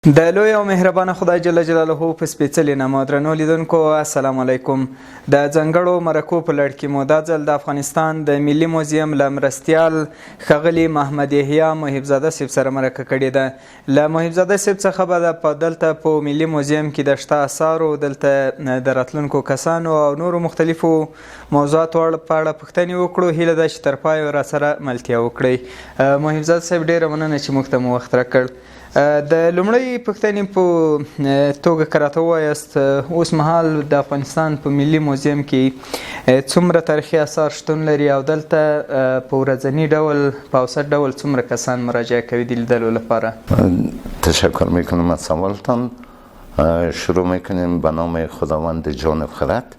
د لوی او مهربانه خدای جل جلاله په سپېڅلي نامه درنو لیدونکو السلام علیکم. د ځانګړو مرکو په لړ کې مو دا ځل د افغانستان د ملي موزیم له مرستیال ښاغلي محمد یحیی محبزاده صاحب سره مرکه کړې ده. له محبزاده صاحب څخه به دلته په ملي موزیم کې د شته اثارو دلته د راتلونکو کسانو او نورو مختلفو موضوعاتو په اړه پوښتنې وکړو. هیله ده چې تر پایه راسره ملتیا وکړئ. محبزاده صاحب ډېره مننه چې موږ ته مو وخت راکړ. د لومړۍ پوښتنې په توګه که راته ووایاست اوس مهال د افغانستان په ملي موزیم کې څومره تاریخي اثار شتون لري او دلته په ورځني ډول په اوسط ډول څومره کسان مراجعه کوي د لیدلو لپاره؟ تشکر میکنم از سوالتان. شروع میکنیم به نام خداوند جان و خرد.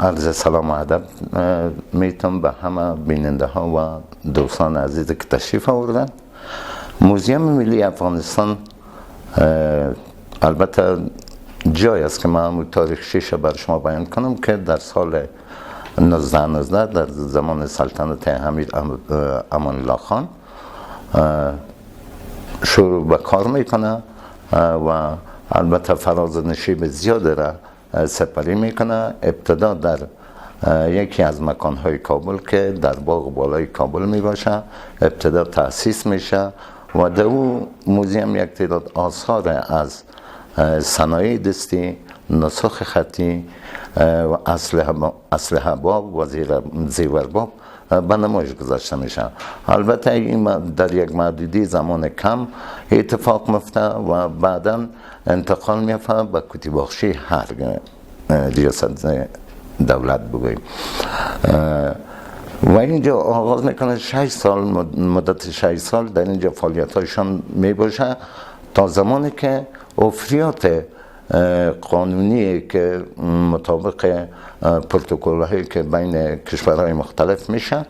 عرض سلام و ادب میتونم به همه بیننده ها و دوستان عزیز که تشریف آوردن. موزیم ملی افغانستان البته جای است که من تاریخ شیشه بر شما بیان کنم که در سال 1919 در زمان سلطنت حمید امان الله خان شروع به کار میکنه و البته فراز نشیب زیاد را سپری میکنه. ابتدا در یکی از مکانهای کابل که در باغ بالای کابل می باشه ابتدا تأسیس میشه و در او موزیم یک تعداد آثار از صنایع دستی، نسخ خطی و اسلحه باب و زیور باب به نمایش گذاشته میشه. البته این در یک محدودی زمان کم اتفاق میفته و بعدا انتقال میفته به کتی بخشی هر ریاست دولت بگوییم و اینجا آغاز میکنه 6 سال مدت 6 سال در اینجا فعالیت هایشان میباشه تا زمانی که افریات قانونی که مطابق پروتکل هایی که بین کشورهای مختلف میشه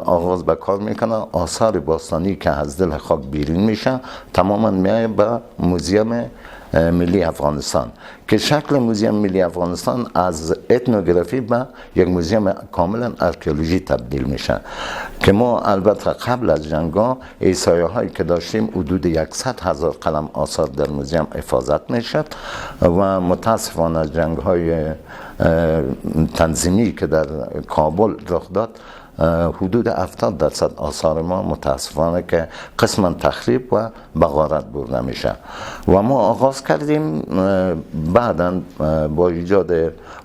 آغاز به کار میکنه. آثار باستانی که از دل خاک بیرون میشه تماما میایه به موزیم ملی افغانستان که شکل موزیم ملی افغانستان از اتنوگرافی به یک موزیم کاملا ارکئولوژی تبدیل میشه که ما البته قبل از جنگا احصایه هایی که داشتیم حدود 100,000 قلم آثار در موزیم حفاظت میشد و متاسفانه از جنگ های تنظیمی که در کابل رخ داد حدود 70% آثار ما متاسفانه که قسما تخریب و به غارت برده میشه و ما آغاز کردیم بعدا با ایجاد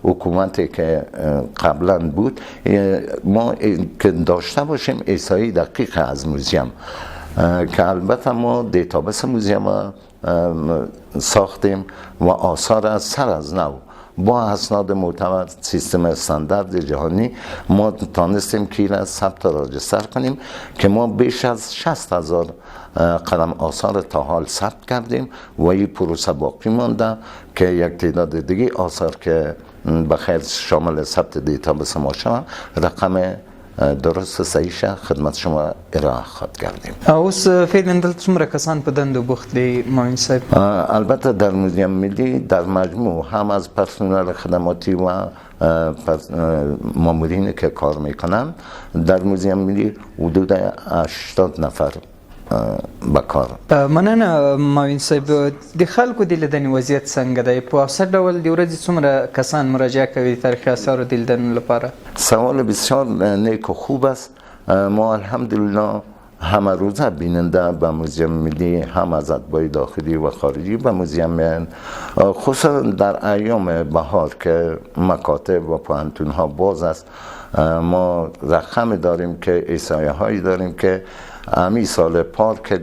حکومتی که قبلا بود ما که داشته باشیم احصایی دقیق از موزیم که البته ما دیتابیس موزیم ساختیم و آثار از سر از نو با اسناد معتبر سیستم استاندارد جهانی ما تانستیم که را ثبت و راجستر کنیم که ما بیش از 60,000 قلم آثار تا حال ثبت کردیم و این پروسه باقی مانده که یک تعداد دیگه آثار که بخیر شامل ثبت دیتابیس ما شود رقم درست صحیح خدمت شما ارائه خواهد کردیم. اوس فعلا دلته څومره کسان په دندو بوخت دي معین صاحب؟ البته در موزیم ملی در مجموع هم از پرسنل خدماتی و مامورینی که کار میکنن در موزیم ملی حدود 80 نفر بکار. مننه معین صاحب. د خلکو د لیدنې وضعیت څنګه دی؟ په اوسط ډول د ورځې څومره کسان مراجعه کوي د تاریخي اثارو د لیدنې لپاره؟ سوال بسیار نیک و خوب است. ما الحمدلله همه روزه بیننده به موزیم ملی هم از اتباع داخلی و خارجی به موزیم میان، خصوصا در ایام بهار که مکاتب و پوهنتون ها باز است. ما رقم داریم که احصایه هایی داریم که امی سال پارک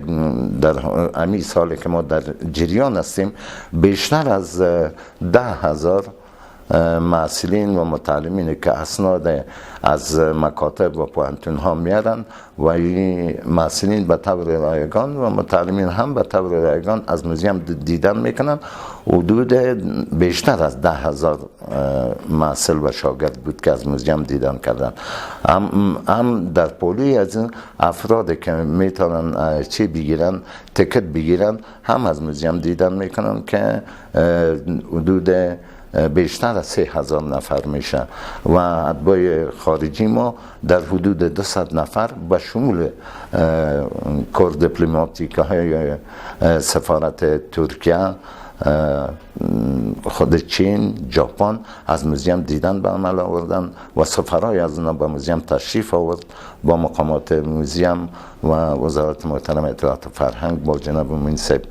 در امی سال که ما در جریان هستیم بیشتر از 10,000 محصلین و متعلمین که اسناد از مکاتب و پوهنتون ها میارن و این محصلین به طور رایگان و متعلمین هم به طور رایگان از موزیم دیدن میکنن. حدود بیشتر از 10,000 محصل و شاگرد بود که از موزیم دیدن کردن. هم در پولی از این افراد که میتونن چی بگیرن تکت بگیرن هم از موزیم دیدن میکنن که حدود بیشتر از 3000 نفر میشه و اتباع خارجی ما در حدود 200 نفر به شمول کور دیپلماتیک های سفارت ترکیه، خود چین، ژاپن از موزیم دیدن به عمل آوردن و سفرای از اونا به موزیم تشریف آورد. با مقامات موزیم و وزارت محترم اطلاعات و فرهنگ با جناب امین صاحب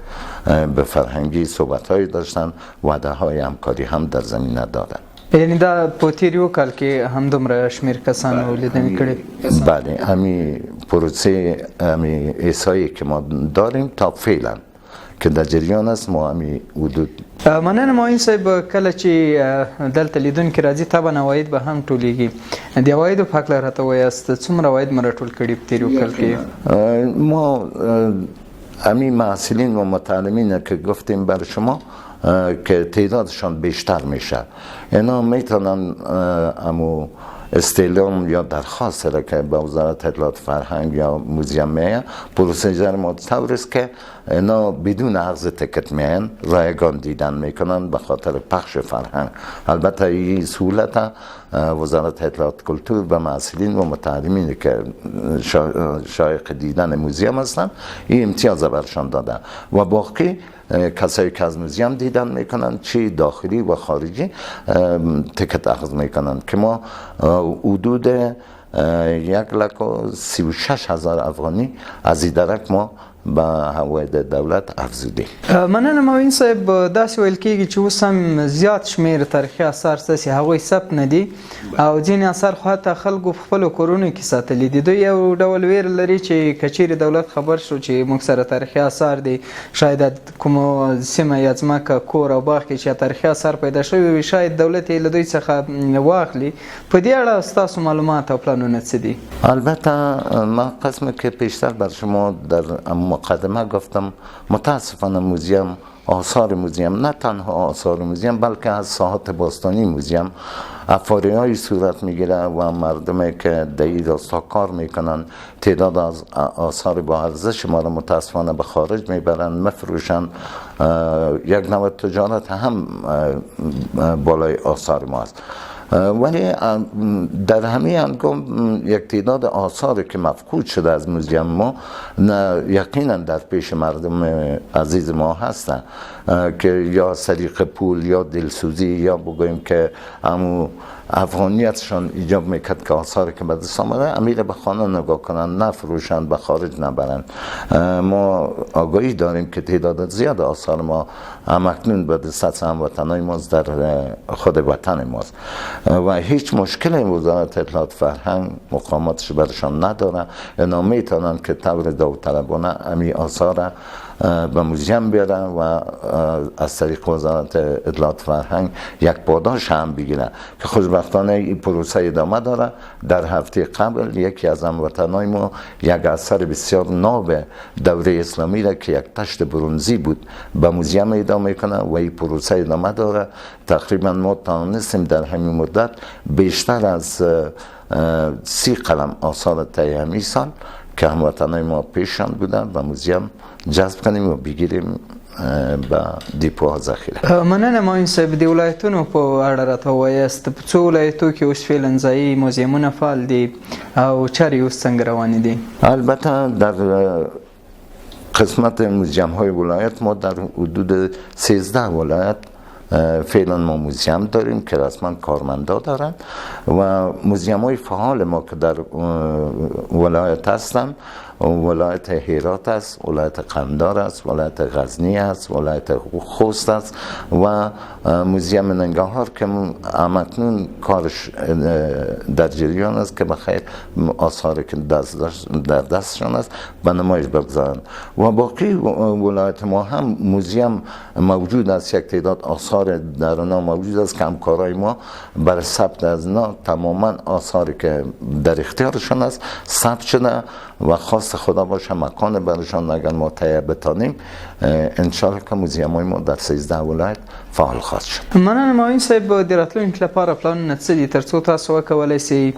به فرهنگی صحبت‌های داشتن، وعده‌های همکاری هم در زمینه دادن. یعنی دا په تیر یو کال کې هم دومره شمیر کسانو لیدنې کړې؟ بله، همین پروسه همین احصایی که ما داریم تا فعلا که در جریان است ما همین حدود. مننه معین صاحب، کله چې دلته لیدونکي راځي طبعا عواید به هم ټولیږي. د عوایدو په هکله راته وایاست څومره عواید مو راټول کړي په تیر یو کال کې؟ ما همین محصلین و متعلمین که گفتیم بر شما که تعدادشان بیشتر میشه، اینا میتونن امو استعلام یا درخواست را که به وزارت اطلاعات فرهنگ یا موزیم میه، پروسیجر ما طور است که اینا بدون اخذ تکت میان رایگان دیدن میکنن به خاطر پخش فرهنگ. البته این سهولت وزارت اطلاعات کلتور به محصلین و متعلمین که شایق دیدن موزیم هستن این امتیاز برشان داده و باقی کسایی که از موزیم دیدن میکنن چی داخلی و خارجی تکت اخذ میکنن که ما حدود 136,000 افغانی از این درک ما به عواید دولت افزوده. مننه معین صاحب، داسې ویل کېږي چې اوس هم زیات شمیر تاریخي اثار ستاسې هغوی ثبت نه دي او ځینې اثار خو حتی خلکو په خپلو کورونو کې ساتلي دي. دوی یو ډول ویر لري چې که چیرې دولت خبر شو چې موږ سره تاریخي اثار دي، شاید کومه سیمه یا ځمکه، کور او باغ کې چې تاریخي اثار پیدا شوي وي شاید دولت یې له دوی څخه واخلي. په دې اړه ستاسو معلومات او پلانونه څه دي؟ البته ما قسمی که پیشتر بر شما در مقدمه گفتم، متاسفانه موزیم، آثار موزیم، نه تنها آثار موزیم بلکه از ساحات باستانی موزیم افاری های صورت میگیره و مردمی که در این راستا کار میکنن تعداد از آثار با ارزش ما را متاسفانه به خارج میبرن، مفروشن. یک نوع تجارت هم بالای آثار ما است. ولی در همین هنگام یک تعداد آثاری که مفقود شده از موزیم ما یقینا در پیش مردم عزیز ما هستند که یا سریق پول یا دلسوزی یا بگوییم که همون افغانیتشان ایجاب میکرد که آثاری که به دست آمده امیر به خانه نگاه کنن، نفروشن، به خارج نبرن. ما آگاهی داریم که تعداد زیاد آثار ما همکنون به دست هموطنای ماست در خود وطن ماست و هیچ مشکل وزارت اطلاعات فرهنگ مقاماتش برشان نداره. اینا میتونن که طور داوطلبانه همین آثار به موزیم بیارن و از طریق وزارت اطلاعات فرهنگ یک پاداش هم بگیرن که خوشبختانه این پروسه ادامه داره. در هفته قبل یکی از هموطنای ما یک اثر بسیار ناب دوره اسلامی را که یک تشت برنزی بود به موزیم ادامه میکنه و این پروسه ادامه داره. تقریبا ما توانستیم در همین مدت بیشتر از 30 قلم آثار طی همین سال که هموطنای ما پیششان بودن و موزیم جذب کنیم و بگیریم به دیپوها ذخیره. مننه معین صاحب، د ولایتونو په اړه راته ووایاست په څو ولایتو کې اوس فعلا ځایي موزیمونه فعال دي او چارې اوس څنګه روانې دي؟ البته در قسمت موزیم های ولایت ما در حدود 13 ولایت فعلا ما موزیم داریم که رسما کارمندا دارن و موزیم های فعال ما که در ولایت هستن ولایت هرات است، ولایت قندهار است، ولایت غزنی است، ولایت خوست است و موزیم ننگرهار که همکنون کارش در جریان است که بخیر آثاری که در دستشان است به نمایش بگذارند و باقی ولایت ما هم موزیم موجود است. یک تعداد آثار در آنها موجود است که همکارای ما برای ثبت از اینا تماما آثاری که در اختیارشان است ثبت شده و خواست خدا باشه مکان برشان اگر ما تهیه بتانیم انشاءالله که موزیم های ما در 13 ولایت فعال خواهد شد. مننه معین صاحب، د راتلونکي لپاره پلانونه څه دي ترڅو تاسو وکولی سئ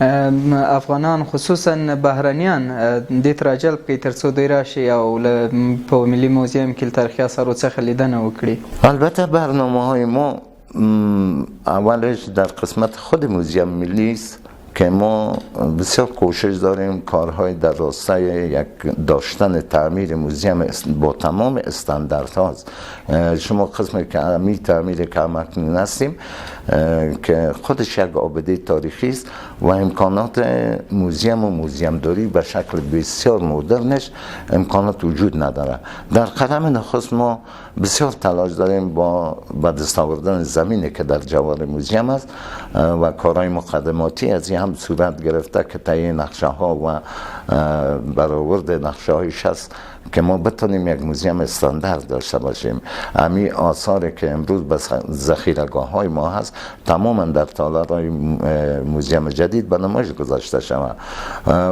افغانان خصوصا بهرنیان دې ته راجلب کړئ ترڅو دوی راشي او په ملي موزیم کې له تاریخي اثارو څخه لیدنه وکړي؟ البته برنامه های ما اولش در قسمت خود موزیم ملی است که ما بسیار کوشش داریم کارهای در راستای یک داشتن تعمیر موزیم با تمام استانداردها. شما قسم که همی تعمیر که همکنون هستیم که خودش یک آبده تاریخی است و امکانات موزیم و موزیمداری به شکل بسیار مدرنش امکانات وجود نداره. در قدم نخست ما بسیار تلاش داریم با به دست آوردن زمینی که در جوار موزیم است و کارهای مقدماتی از این هم صورت گرفته که تهیه نقشه ها و برآورد نقشه هایش هست که ما بتونیم یک موزیم استاندارد داشته باشیم. همین آثاری که امروز به ذخیره‌گاه های ما هست تماما در تالارهای موزیم جدید به نمایش گذاشته شود.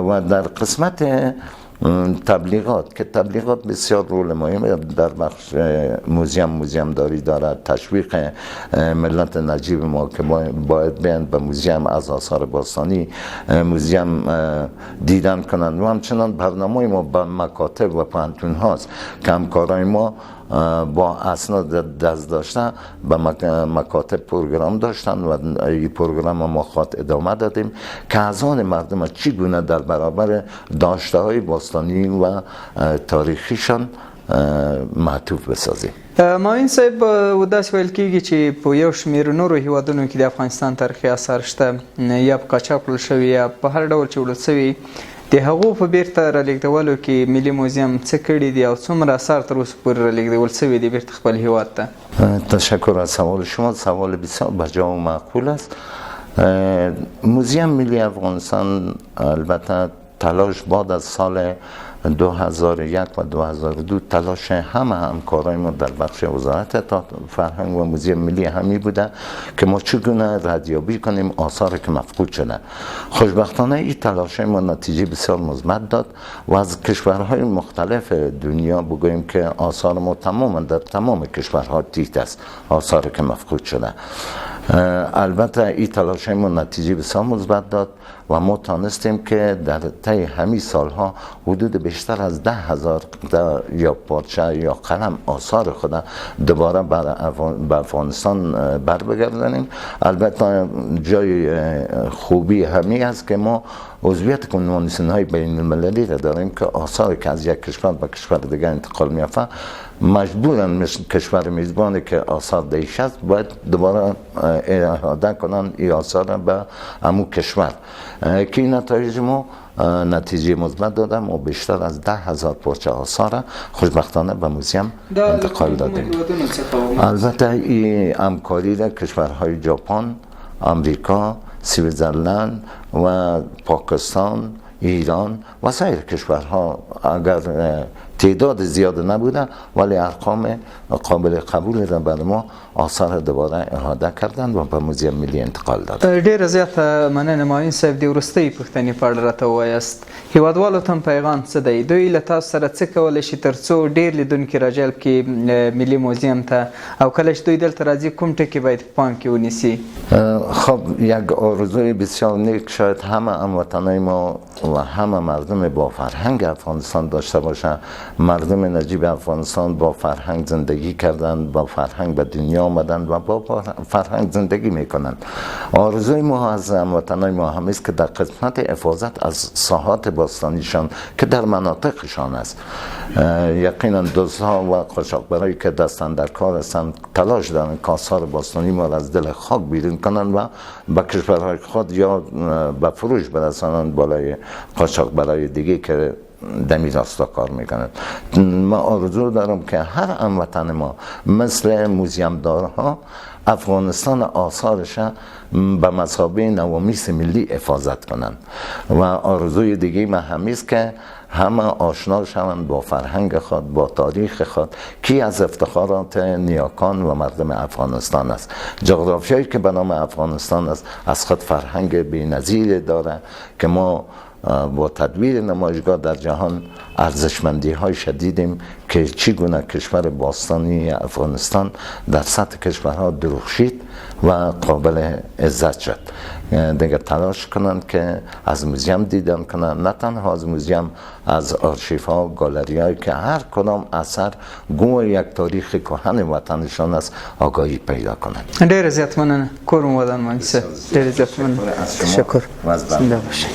و در قسمت تبلیغات که تبلیغات بسیار رول مهم در بخش موزیم داری دارد. تشویق ملت نجیب ما که باید بیاند به موزیم از آثار باستانی موزیم دیدن کنند و همچنان برنامه ما با مکاتب و پانتون هاست که همکارای ما با اسناد دست داشتن به مکاتب پروگرام داشتن و این پروگرام ما خواهد ادامه دادیم که اذهان مردم چگونه در برابر داشته های باستانی و تاریخیشان معطوف بسازیم. معین صاحب و داسې ویل کېږي چې په یو شمېر نورو هیوادونو کې د افغانستان تاریخي آثار شته یا په قاچاق وړل شوي یا په هر ډول چې وړل شوي د هغو په بیرته رالیږدولو کې ملي موزیم څه کړي دي او څومره آثار تر اوسه پورې رالیږدول شوي دي بیرته خپل هیواد ته؟ تشکر از سوال شما. سوال بسیار بجا و معقول است. موزیم ملی افغانستان البته تلاش بعد از سال 2001 و 2002 تلاش همکارای ما در بخش وزارت فرهنگ و موزیم ملی همی بوده که ما چگونه ردیابی کنیم آثار که مفقود شده. خوشبختانه این تلاش ما نتیجه بسیار مثبت داد و از کشورهای مختلف دنیا بگوییم که آثار ما تماما در تمام کشورها دیت است آثار که مفقود شده. البته این تلاش ما نتیجه بسیار مثبت داد و ما تانستیم که در طی همین سالها حدود بیشتر از 10,000 یا پارچه یا قلم آثار خود دوباره به افغانستان بر بگردانیم. البته جای خوبی همین است که ما عضویت کنوانسیون های بین المللی را داریم که آثاری که از یک کشور به کشور دیگر انتقال می‌یافته مجبورن مثل کشور میزبانی که آثار دیش است باید دوباره اعاده کنن این آثار به همون کشور که این نتایج ما نتیجه مثبت دادم و بیشتر از 10,000 پارچه آثار خوشبختانه به موزیم انتقال دادیم. البته این همکاری را کشورهای ژاپن، آمریکا، سوئیسرلند و پاکستان، ایران و سایر کشورها اگر تعداد زیاد نبوده ولی ارقام قابل قبول را بر ما آثار دوباره احاطه کردند و به موزیم ملی انتقال دادند. ډیره زیاته مننه معین صاحب. د وروستۍ پوښتنې په اړه راته ووایاست هیوادوالو ته پیغام څه دی؟ دوی له تاسو سره څه کولی شي تر څو ډیر لیدونکي راجلب کړي ملي موزیم ته او کله چې دوی دلته راځي کوم ټکي باید په پام کې ونیسي؟ خب یک آرزوی بسیار نیک شاید همه هموطنای ما و همه مردم با فرهنگ افغانستان داشته باشه. مردم نجیب افغانستان با فرهنگ زندگی کردند، با فرهنگ به دنیا آمدند و با فرهنگ زندگی میکنند. آرزوی ما از هموطنای ما هم است که در قسمت حفاظت از ساحات باستانیشان که در مناطقشان است یقینا دزدها و قاچاقبرایی که دستن در کار هستند تلاش دارند که آثار باستانی ما را از دل خاک بیرون کنند و به کشورهای خود یا به فروش برسانند بالای قاچاقبرای دیگه که دمی راستا کار میکنند. ما آرزو دارم که هر هموطن ما مثل موزیمدارها افغانستان آثارش به مثابه نوامیس ملی حفاظت کنند و آرزوی دیگه ما همیست که همه آشنا شوند با فرهنگ خود، با تاریخ خود که از افتخارات نیاکان و مردم افغانستان است. جغرافیایی که به نام افغانستان است از خود فرهنگ بی‌نظیر داره که ما با تدویر نمایشگاه در جهان ارزشمندی های شدیدیم که چگونه کشور باستانی افغانستان در سطح کشورها درخشید و قابل عزت شد. دیگه تلاش کنند که از موزیم دیدن کنند، نه تنها از موزیم، از آرشیف ها، گالری هایی که هر کدام اثر گویا یک تاریخ کهن وطنشان است آگاهی پیدا کنند. ډېر زیات مننه. کور مو ودان مهندس صاحب. ډېر زیات مننه. تشکر. زنده باشئ.